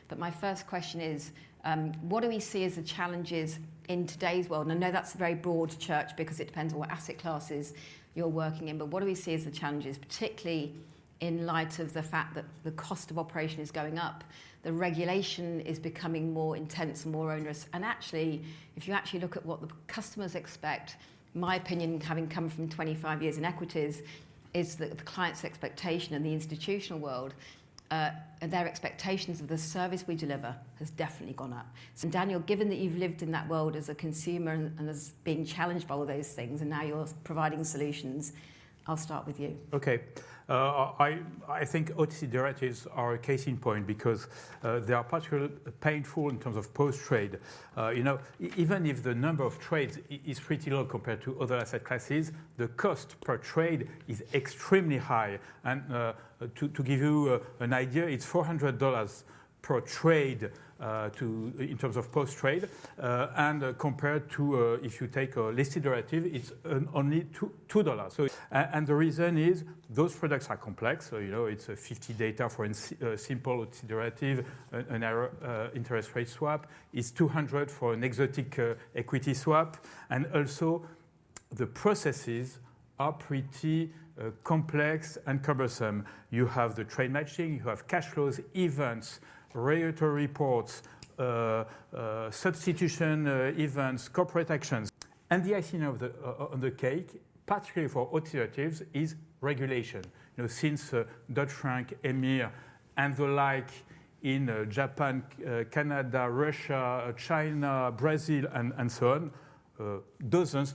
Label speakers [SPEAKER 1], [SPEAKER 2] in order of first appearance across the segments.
[SPEAKER 1] But my first question is, what do we see as the challenges in today's world? And I know that's a very broad church because it depends on what asset classes you're working in, but what do we see as the challenges, particularly in light of the fact that the cost of operation is going up, the regulation is becoming more intense and more onerous, and actually, if you actually look at what the customers expect, my opinion, having come from 25 years in equities, is that the client's expectation in the institutional world, and their expectations of the service we deliver has definitely gone up. So Daniel, given that you've lived in that world as a consumer and as being challenged by all those things, and now you're providing solutions, I'll start with you.
[SPEAKER 2] Okay. I think OTC derivatives are a case in point because they are particularly painful in terms of post-trade. Even if the number of trades is pretty low compared to other asset classes, the cost per trade is extremely high. And to give you an idea, it's $400 per trade in terms of post-trade, and compared to if you take a listed derivative, it's only $2. So, and the reason is those products are complex. So it's a 50 data for a simple OTC derivative, an interest rate swap. It's 200 for an exotic equity swap, and also the processes are pretty complex and cumbersome. You have the trade matching, you have cash flows, events, regulatory reports, substitution events, corporate actions. And the icing on the cake, particularly for OTC derivatives, is regulation. Since Dodd-Frank, EMIR, and the like in Japan, Canada, Russia, China, Brazil, and so on,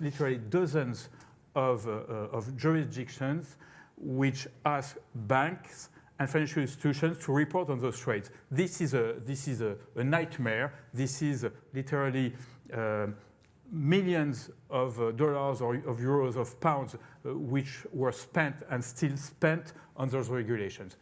[SPEAKER 2] literally dozens of jurisdictions which ask banks and financial institutions to report on those trades. This is a nightmare. This is literally millions of dollars or of euros, of pounds, which were spent and still spent on those regulations.